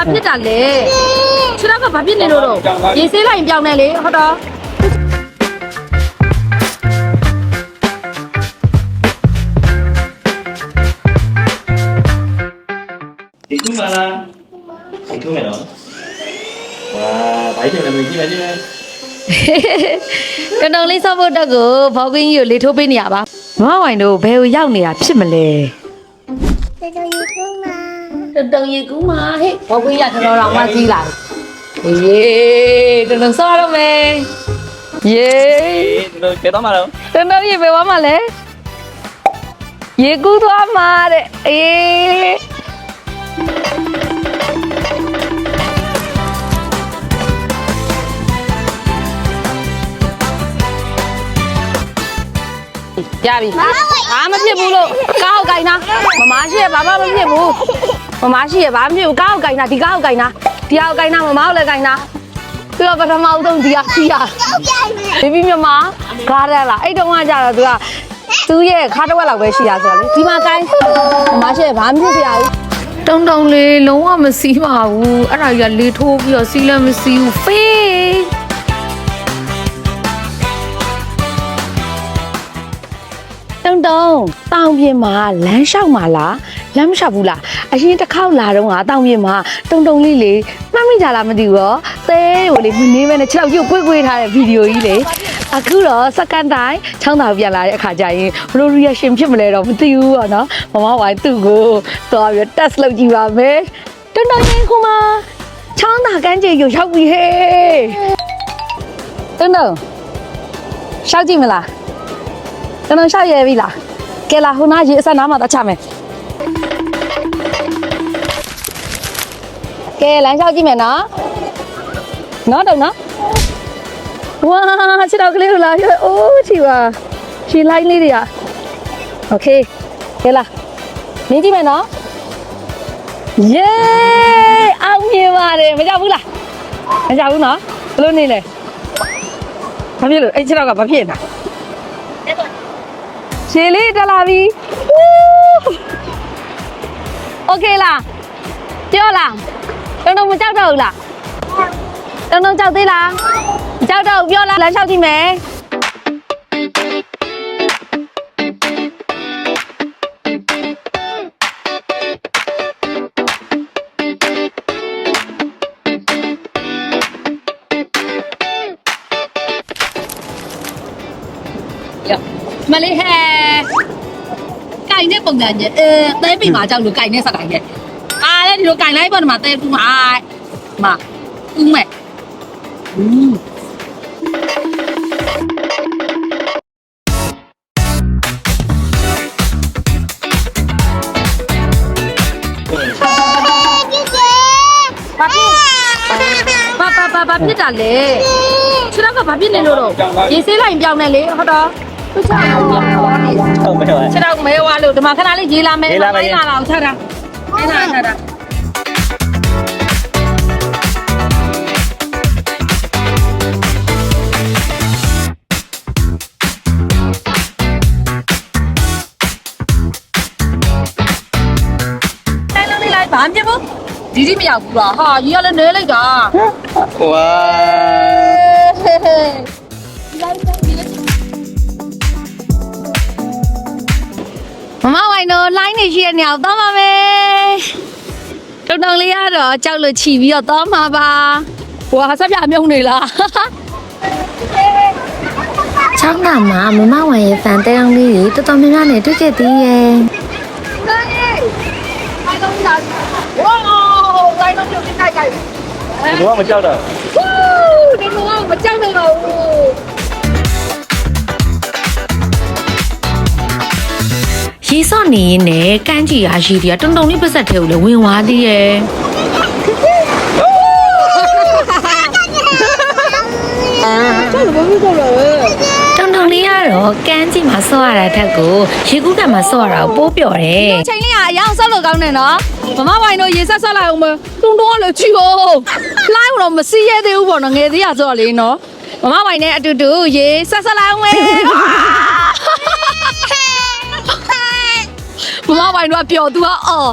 ဘာဖြစ်တာလဲခြေထောက်ကဘာဖြစ်နေလို့တော့ရေဆေးလိုက်ပြောင်းနေလေဟုတ်တော့ဒီကူမလားဒီကူမယ်နော်ဝါဘိုက်တယ်လည်းကြည့်မယ်ကြည့်မယ်တတော်လေးဆော့ဖို့တက်ကိုဘောက်ကွင်းကြီးကိုလေထိုးပေးနေရပါမမဝိုင်တို့ဘယ်ကိုရောက်နေတာဖြစ်မလဲတတော်ရေကူးမှာဟဲ့ဘောက်ကွင်းရတတော်တော်မှကြီးလာယေတတော်ဆော့ရမယ်ယေဒီလိုကျေတော့မှာတော့တတော်ရေဘယ်ဝမှာလဲရေကူးသွားမှာတဲ့အေးရပြီဘာမဖြစ်ဘူးလို့ကားကိုကင်တာမမရှိရဘာမှမဖြစ်ဘူးမမရှိရဘာမဖြစ်ဘူးကားကိုကင်တာဒီကားကိုကင်တာဒီကားကိုကင်တာမမကိုလည်းကင်တာသူကပထမဦးဆုံးဒီကစီးရဘေဘီမြမကားရလားအဲ့တုန်းကကြတော့သူရဲ့ခါတစ်ဝက်လောက်ပဲရှိရဆိုတော့လေဒီမှာကင်မမရှိရဘာမဖြစ်စရာဘူးတုံတုံလေးလုံးဝမစီးပါဘူးအဲ့ဒါကြီးကလေထိုးပြီးတော့စီးလည်းမစီးဘူးဖေးတုံတောင်ပြင်မှာလမ်းလျှောက်မှာလားလမ်းမလျှောက်ဘူးလားအရင်တစ်ခေါက်လာတော့ကတောင်ပြင်မှာတုံလေးလေမှတ်မိကြလားမသိဘူးရောသဲကိုလေမနေမဲနဲ့6ရုပ်ကွေးထားတဲ့ဗီဒီယိုကြီးလေအခုတော့စက္ကန့်တိုင်းချောင်းသာပြန်လာတဲ့အခါကျရင်ဘယ်လို reaction ဖြစ်မလဲတော့မသိဘူးပေါ့နော်မမဝိုင်းသူ့ကိုသွားပြီး test လုပ်ကြည့်ပါမယ်တုံရင်ခုမှာချောင်းသာကန်းကျေကိုရောက်ပြီဟေးတုံရှောက်ကြည့်မလားကျွန်တော်ရှောက်ရပြီလားကဲလာဟိုနားရေအဆက်နားမှာတတ်ချမယ်ကဲလမ်းလျှောက်ကြည့်မယ်နော်တုံနော်ဝါခြေထောက်ကလေးကိုလာရွှေအိုးချီပါခြေလိုက်လေးတွေကโอเคကဲလာမြင်ကြည့်မယ်နော်ယေးအောင်မြင်ပါတယ်မကြောက်ဘူးလားမကြောက်ဘူးနော်ဘယ်လိုနေလဲဘာဖြစ်လို့အဲ့ခြေထောက်ကဘာဖြစ်နေတာခြေလေးတက်လာပြီโอเคလားပြောလားတုံမကြောက်တော့ဘူးလားတုံကြောက်သေးလားမကြောက်တော့ပြောလားလမ်းလျှောက်ကြည့်မယ်မလေးဟဲไก่နဲ့ပုံစံကြီးသဲပိမှာကြောက်လို့ไก่နဲ့စက်တိုင်းရဲ့အားလည်းဒီလိုไก่လိုက်ပေါ်မှာသဲကူမှာမဦးမဲ့ဘာဖြစ်တာလဲခြေထောက်ကဘာဖြစ်နေလို့တော့ရေဆေးလိုက်ပြောင်းနေလေဟုတ်တော့ဟုတ်ချာဟုတ်မဲပါခြေထောက်မဲဝါလို့ဒီမှာခဏလေးရေးလာမယ်လာအောင်ချတာမဲလာချတာဘာမှမဖြစ်ဘူးဒီမရောက်ဘူးလားဟာကြီးကလည်းနဲလိုက်တာဝါမမဝိုင်တို့လိုင်းနေရှိတဲ့နေရာကိုသွားပါမယ်တုံလေးရတော့ကြောက်လို့ချီပြီးတော့သွားမှာပါဟိုဟာဆက်ပြအမြုံနေလားချောင်းသာမှာမမဝိုင်ရဲ့ဖန်တဲအောင်လေးတွေတော်တော်များများနဲ့တွေ့ခဲ့သေးရဲ့လိုက်တော့ပြုတ်ကြိုက်ကြိုက်ဒီတော့မကြောက်တော့ဟူးဒီလိုမကြောက်နိုင်တော့ရေစော့နေရင်နဲ့ကန်းကြီးရရှိတယ်တုံလေးပတ်ဆက်ထဲကိုလည်းဝင်သွားသေးရဲ့ကြောက်လို့မကြောက်တော့တုံလေးကတော့ကန်းကြီးမှာဆော့ရတာထက်ကိုရေကူးကမှာဆော့ရတာကိုပိုးပျော်တယ်ချိန်လေးကအရောက်ဆော့လို့ကောင်းတယ်နော်မမဝိုင်တို့ရေဆက်ဆက်လိုက်အောင်မတုံကလည်းချီကိုလိုင်းတော့မစီးရသေးဘူးပေါ့နော်ငယ်သေးရဆိုတော့လေနော်မမဝိုင်နဲ့အတူတူရေဆက်ဆက်လိုက်အောင် မမပိုင်တော့ပျော်သူကအော်